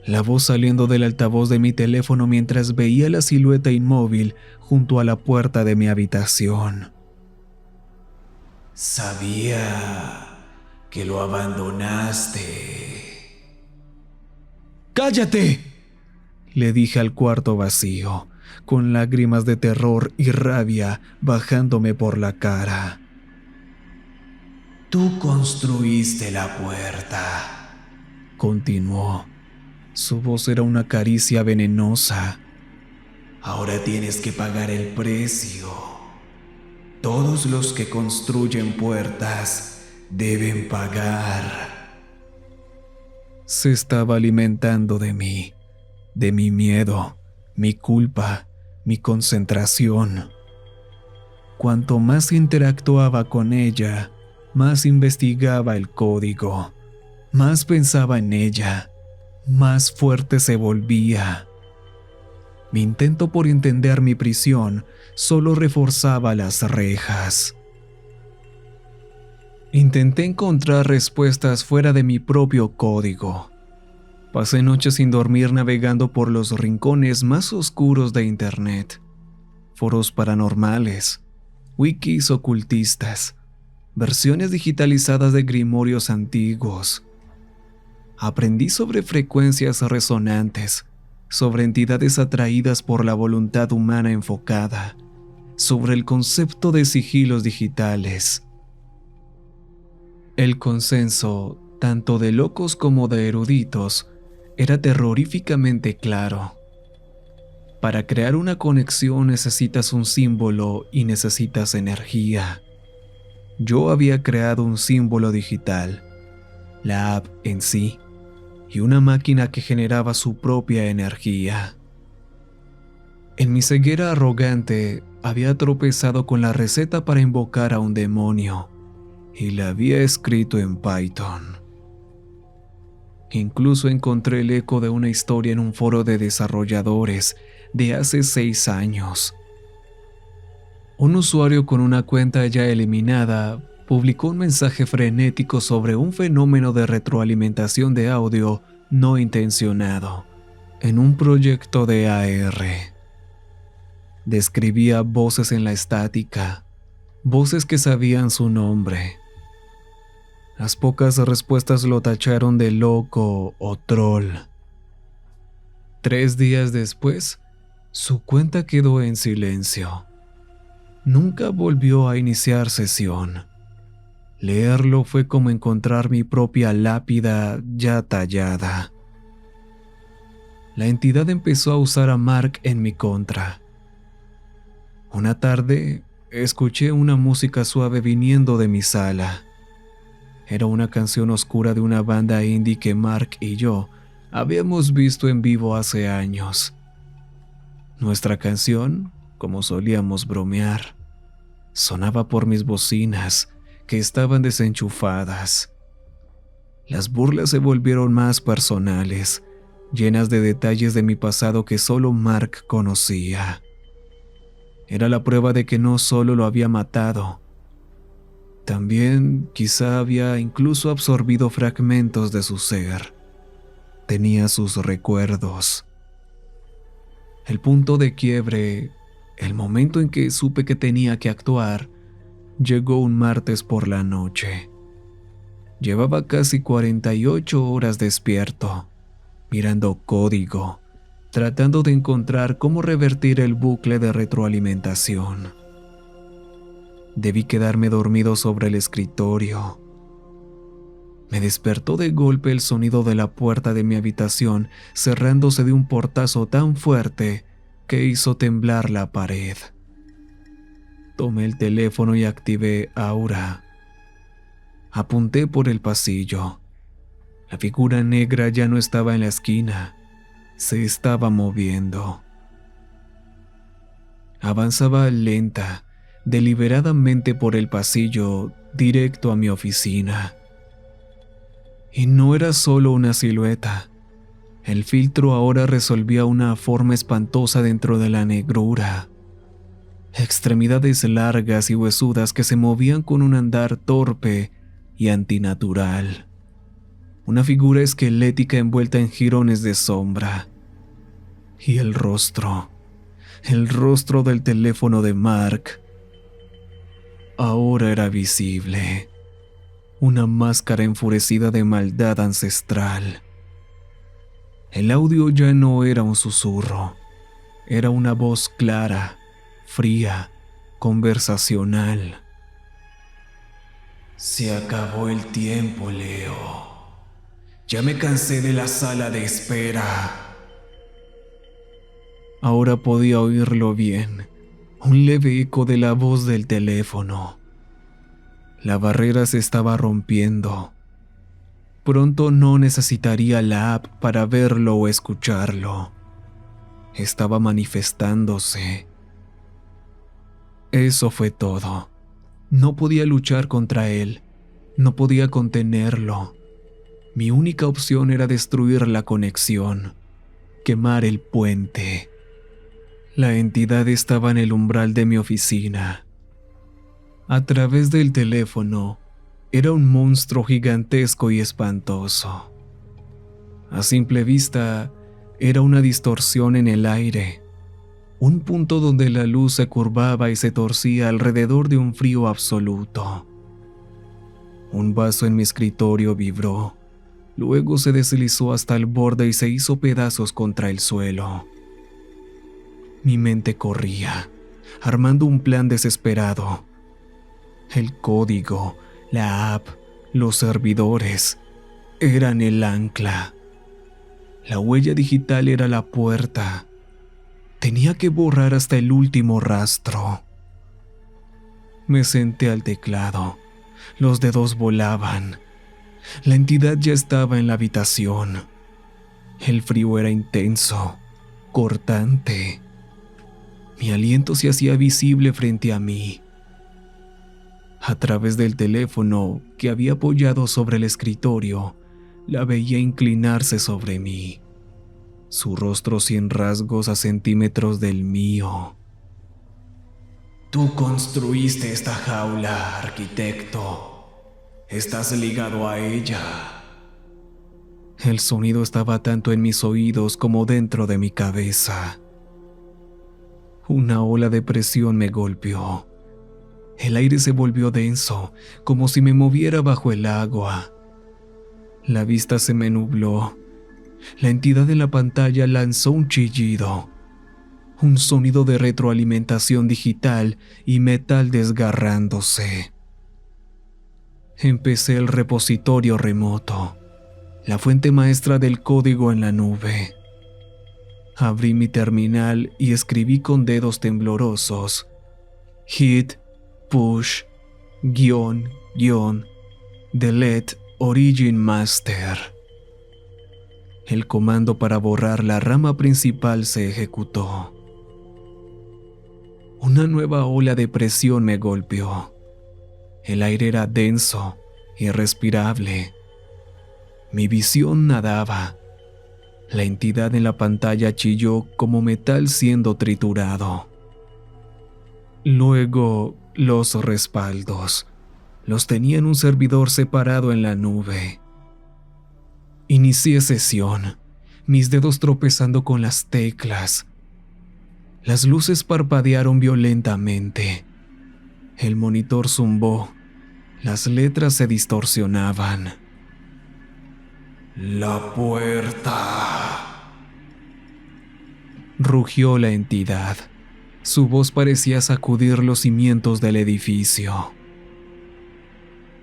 La voz saliendo del altavoz de mi teléfono mientras veía la silueta inmóvil junto a la puerta de mi habitación. «Sabía que lo abandonaste». «¡Cállate!», le dije al cuarto vacío, con lágrimas de terror y rabia bajándome por la cara. «Tú construiste la puerta», continuó. Su voz era una caricia venenosa. «Ahora tienes que pagar el precio. Todos los que construyen puertas deben pagar». Se estaba alimentando de mí, de mi miedo, mi culpa, mi concentración. Cuanto más interactuaba con ella, más investigaba el código, más pensaba en ella, más fuerte se volvía. Mi intento por entender mi prisión solo reforzaba las rejas. Intenté encontrar respuestas fuera de mi propio código. Pasé noches sin dormir navegando por los rincones más oscuros de Internet, foros paranormales, wikis ocultistas, versiones digitalizadas de grimorios antiguos. Aprendí sobre frecuencias resonantes, sobre entidades atraídas por la voluntad humana enfocada, sobre el concepto de sigilos digitales. El consenso, tanto de locos como de eruditos, era terroríficamente claro. Para crear una conexión necesitas un símbolo y necesitas energía. Yo había creado un símbolo digital, la app en sí, y una máquina que generaba su propia energía. En mi ceguera arrogante, había tropezado con la receta para invocar a un demonio, y la había escrito en Python. Incluso encontré el eco de una historia en un foro de desarrolladores de hace 6 años. Un usuario con una cuenta ya eliminada publicó un mensaje frenético sobre un fenómeno de retroalimentación de audio no intencionado en un proyecto de AR. Describía voces en la estática, voces que sabían su nombre. Las pocas respuestas lo tacharon de loco o troll. 3 días después, su cuenta quedó en silencio. Nunca volvió a iniciar sesión. Leerlo fue como encontrar mi propia lápida ya tallada. La entidad empezó a usar a Mark en mi contra. Una tarde, escuché una música suave viniendo de mi sala. Era una canción oscura de una banda indie que Mark y yo habíamos visto en vivo hace años. Nuestra canción, como solíamos bromear, sonaba por mis bocinas, que estaban desenchufadas. Las burlas se volvieron más personales, llenas de detalles de mi pasado que solo Mark conocía. Era la prueba de que no solo lo había matado, también quizá había incluso absorbido fragmentos de su ser. Tenía sus recuerdos. El punto de quiebre, el momento en que supe que tenía que actuar, llegó un martes por la noche. Llevaba casi 48 horas despierto, mirando código, tratando de encontrar cómo revertir el bucle de retroalimentación. Debí quedarme dormido sobre el escritorio. Me despertó de golpe el sonido de la puerta de mi habitación cerrándose de un portazo tan fuerte que hizo temblar la pared. Tomé el teléfono y activé Aura. Apunté por el pasillo. La figura negra ya no estaba en la esquina, se estaba moviendo. Avanzaba lenta, deliberadamente por el pasillo, directo a mi oficina. Y no era solo una silueta. El filtro ahora resolvía una forma espantosa dentro de la negrura. Extremidades largas y huesudas que se movían con un andar torpe y antinatural. Una figura esquelética envuelta en jirones de sombra. Y el rostro del teléfono de Mark, ahora era visible. Una máscara enfurecida de maldad ancestral. El audio ya no era un susurro, era una voz clara, fría, conversacional. Se acabó el tiempo, Leo. Ya me cansé de la sala de espera. Ahora podía oírlo bien, un leve eco de la voz del teléfono. La barrera se estaba rompiendo. Pronto no necesitaría la app para verlo o escucharlo. Estaba manifestándose. Eso fue todo. No podía luchar contra él. No podía contenerlo. Mi única opción era destruir la conexión, quemar el puente. La entidad estaba en el umbral de mi oficina. A través del teléfono, era un monstruo gigantesco y espantoso. A simple vista, era una distorsión en el aire, un punto donde la luz se curvaba y se torcía alrededor de un frío absoluto. Un vaso en mi escritorio vibró, luego se deslizó hasta el borde y se hizo pedazos contra el suelo. Mi mente corría, armando un plan desesperado. El código, la app, los servidores, eran el ancla. La huella digital era la puerta. Tenía que borrar hasta el último rastro. Me senté al teclado. Los dedos volaban. La entidad ya estaba en la habitación. El frío era intenso, cortante. Mi aliento se hacía visible frente a mí. A través del teléfono que había apoyado sobre el escritorio, la veía inclinarse sobre mí. Su rostro sin rasgos a centímetros del mío. Tú construiste esta jaula, arquitecto. Estás ligado a ella. El sonido estaba tanto en mis oídos como dentro de mi cabeza. Una ola de presión me golpeó. El aire se volvió denso, como si me moviera bajo el agua. La vista se me nubló. La entidad en la pantalla lanzó un chillido. Un sonido de retroalimentación digital y metal desgarrándose. Empecé el repositorio remoto, la fuente maestra del código en la nube. Abrí mi terminal y escribí con dedos temblorosos: hit, push, delete origin master. El comando para borrar la rama principal se ejecutó. Una nueva ola de presión me golpeó. El aire era denso, irrespirable. Mi visión nadaba. La entidad en la pantalla chilló como metal siendo triturado. Luego, los respaldos. Los tenía en un servidor separado en la nube. Inicié sesión, mis dedos tropezando con las teclas. Las luces parpadearon violentamente. El monitor zumbó. Las letras se distorsionaban. La puerta. Rugió la entidad. Su voz parecía sacudir los cimientos del edificio.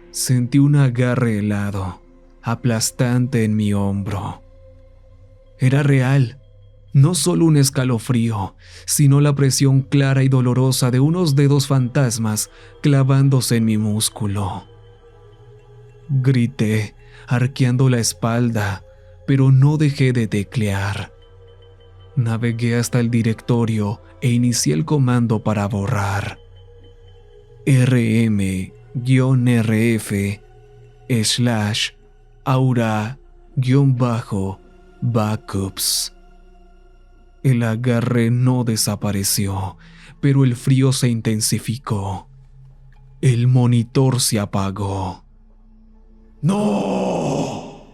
Sentí un agarre helado, aplastante en mi hombro. Era real. No solo un escalofrío, sino la presión clara y dolorosa de unos dedos fantasmas clavándose en mi músculo. Grité, arqueando la espalda, pero no dejé de teclear. Navegué hasta el directorio e inicié el comando para borrar. rm-rf/aura-backups. El agarre no desapareció, pero el frío se intensificó. El monitor se apagó. ¡No!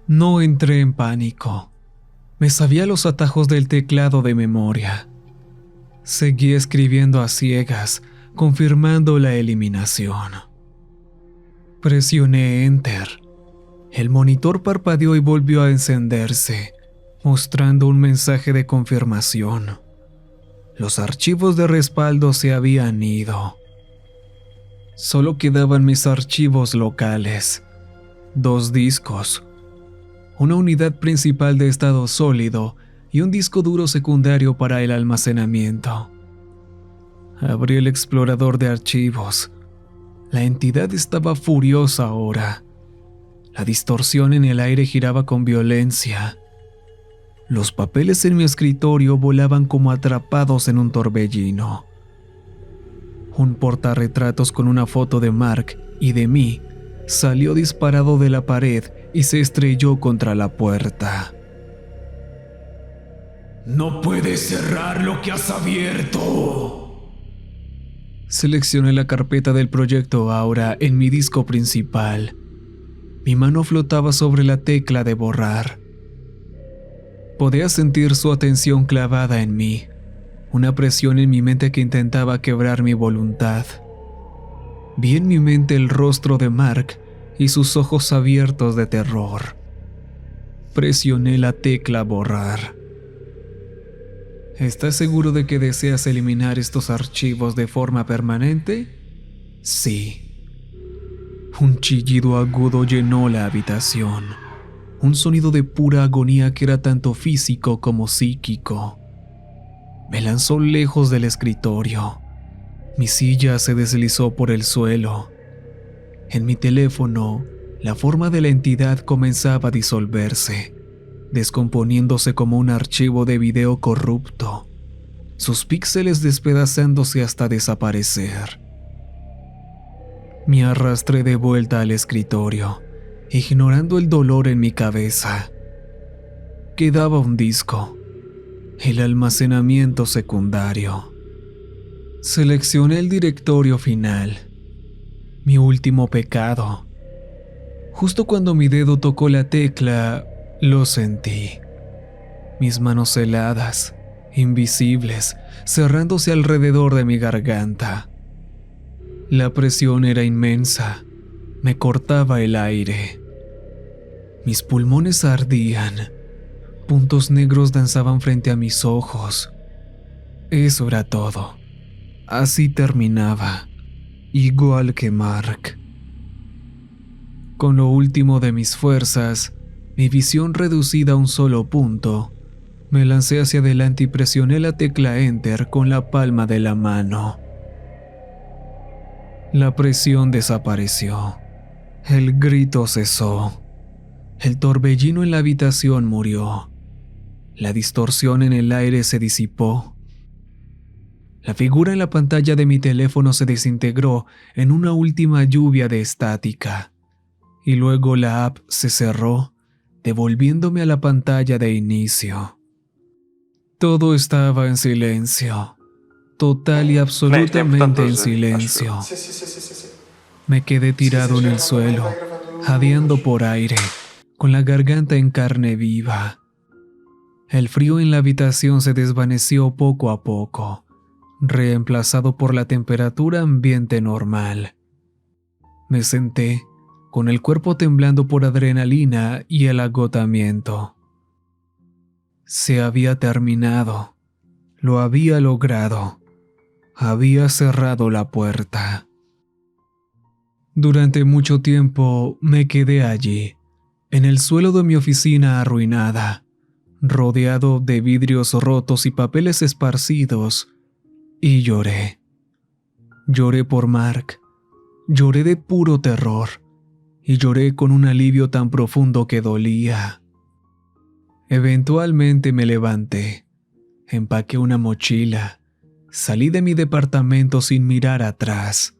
No entré en pánico. Me sabía los atajos del teclado de memoria. Seguí escribiendo a ciegas, confirmando la eliminación. Presioné Enter. El monitor parpadeó y volvió a encenderse, mostrando un mensaje de confirmación. Los archivos de respaldo se habían ido. Solo quedaban mis archivos locales. 2 discos. Una unidad principal de estado sólido y un disco duro secundario para el almacenamiento. Abrí el explorador de archivos. La entidad estaba furiosa ahora. La distorsión en el aire giraba con violencia. Los papeles en mi escritorio volaban como atrapados en un torbellino. Un portarretratos con una foto de Mark y de mí salió disparado de la pared y se estrelló contra la puerta. ¡No puedes cerrar lo que has abierto! Seleccioné la carpeta del proyecto Aura en mi disco principal. Mi mano flotaba sobre la tecla de borrar. Podía sentir su atención clavada en mí, una presión en mi mente que intentaba quebrar mi voluntad. Vi en mi mente el rostro de Mark y sus ojos abiertos de terror. Presioné la tecla borrar. ¿Estás seguro de que deseas eliminar estos archivos de forma permanente? Sí. Un chillido agudo llenó la habitación. Un sonido de pura agonía que era tanto físico como psíquico. Me lanzó lejos del escritorio. Mi silla se deslizó por el suelo. En mi teléfono, la forma de la entidad comenzaba a disolverse, descomponiéndose como un archivo de video corrupto, sus píxeles despedazándose hasta desaparecer. Me arrastré de vuelta al escritorio, ignorando el dolor en mi cabeza. Quedaba un disco, el almacenamiento secundario. Seleccioné el directorio final, mi último pecado. Justo cuando mi dedo tocó la tecla, lo sentí. Mis manos heladas, invisibles, cerrándose alrededor de mi garganta. La presión era inmensa, me cortaba el aire. Mis pulmones ardían, puntos negros danzaban frente a mis ojos. Eso era todo. Así terminaba, igual que Mark. Con lo último de mis fuerzas, mi visión reducida a un solo punto, me lancé hacia adelante y presioné la tecla Enter con la palma de la mano. La presión desapareció. El grito cesó. El torbellino en la habitación murió. La distorsión en el aire se disipó. La figura en la pantalla de mi teléfono se desintegró en una última lluvia de estática. Y luego la app se cerró, devolviéndome a la pantalla de inicio. Todo estaba en silencio, total y absolutamente en silencio. Me quedé tirado en el suelo, jadeando por aire, con la garganta en carne viva. El frío en la habitación se desvaneció poco a poco, reemplazado por la temperatura ambiente normal. Me senté, con el cuerpo temblando por adrenalina y el agotamiento. Se había terminado. Lo había logrado. Había cerrado la puerta. Durante mucho tiempo me quedé allí, en el suelo de mi oficina arruinada, rodeado de vidrios rotos y papeles esparcidos, y lloré. Lloré por Mark. Lloré de puro terror. Y lloré con un alivio tan profundo que dolía. Eventualmente me levanté, empaqué una mochila, salí de mi departamento sin mirar atrás.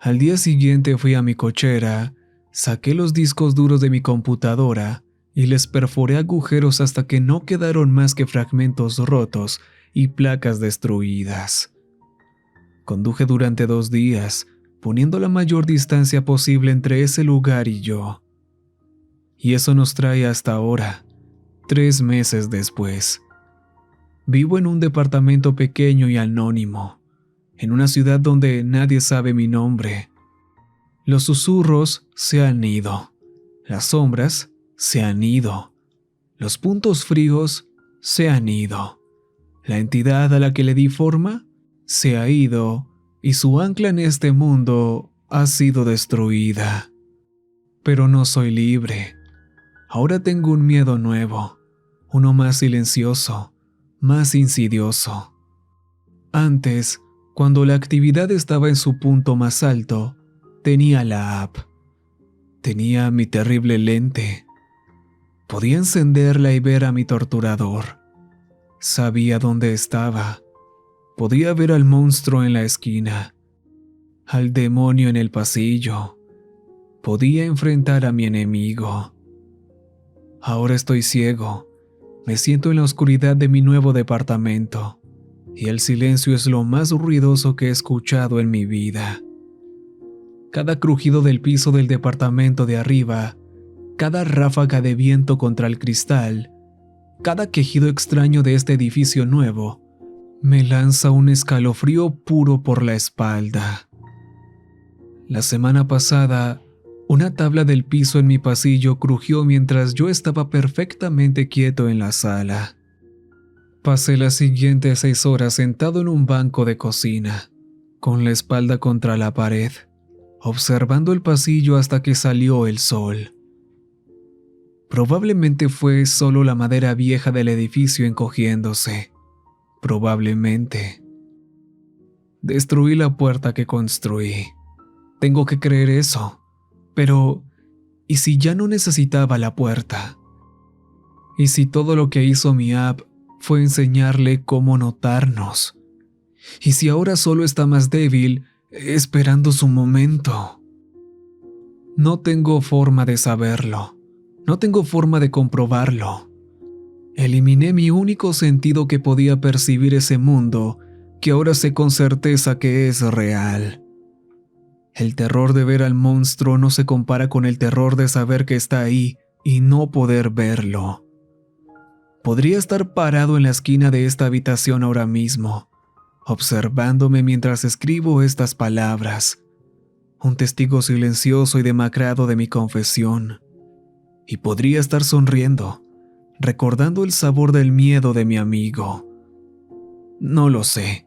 Al día siguiente fui a mi cochera, saqué los discos duros de mi computadora y les perforé agujeros hasta que no quedaron más que fragmentos rotos y placas destruidas. Conduje durante 2 días, poniendo la mayor distancia posible entre ese lugar y yo. Y eso nos trae hasta ahora, 3 meses después. Vivo en un departamento pequeño y anónimo, en una ciudad donde nadie sabe mi nombre. Los susurros se han ido, las sombras se han ido, los puntos fríos se han ido, la entidad a la que le di forma se ha ido y su ancla en este mundo ha sido destruida. Pero no soy libre. Ahora tengo un miedo nuevo, uno más silencioso, más insidioso. Antes, cuando la actividad estaba en su punto más alto, tenía la app. Tenía mi terrible lente. Podía encenderla y ver a mi torturador. Sabía dónde estaba. Podía ver al monstruo en la esquina, al demonio en el pasillo. Podía enfrentar a mi enemigo. Ahora estoy ciego. Me siento en la oscuridad de mi nuevo departamento, y el silencio es lo más ruidoso que he escuchado en mi vida. Cada crujido del piso del departamento de arriba, cada ráfaga de viento contra el cristal, cada quejido extraño de este edificio nuevo, me lanza un escalofrío puro por la espalda. La semana pasada, una tabla del piso en mi pasillo crujió mientras yo estaba perfectamente quieto en la sala. Pasé las siguientes 6 horas sentado en un banco de cocina, con la espalda contra la pared, observando el pasillo hasta que salió el sol. Probablemente fue solo la madera vieja del edificio encogiéndose, Probablemente. Destruí la puerta que construí. Tengo que creer eso. Pero, ¿y si ya no necesitaba la puerta? ¿Y si todo lo que hizo mi app fue enseñarle cómo notarnos? ¿Y si ahora solo está más débil, esperando su momento? No tengo forma de saberlo. No tengo forma de comprobarlo. Eliminé mi único sentido que podía percibir ese mundo, que ahora sé con certeza que es real. El terror de ver al monstruo no se compara con el terror de saber que está ahí y no poder verlo. Podría estar parado en la esquina de esta habitación ahora mismo, observándome mientras escribo estas palabras, un testigo silencioso y demacrado de mi confesión. Y podría estar sonriendo, recordando el sabor del miedo de mi amigo. No lo sé,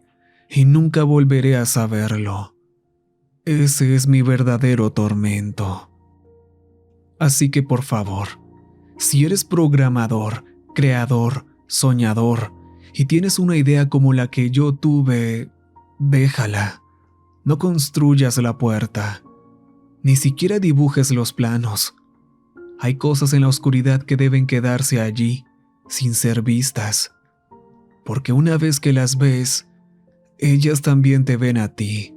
y nunca volveré a saberlo. Ese es mi verdadero tormento. Así que por favor, si eres programador, creador, soñador, y tienes una idea como la que yo tuve, déjala. No construyas la puerta. Ni siquiera dibujes los planos. Hay cosas en la oscuridad que deben quedarse allí, sin ser vistas. Porque una vez que las ves, ellas también te ven a ti.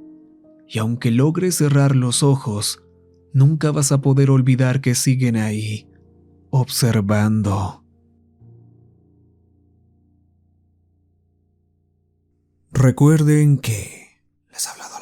Y aunque logres cerrar los ojos, nunca vas a poder olvidar que siguen ahí, observando. Recuerden que les ha hablado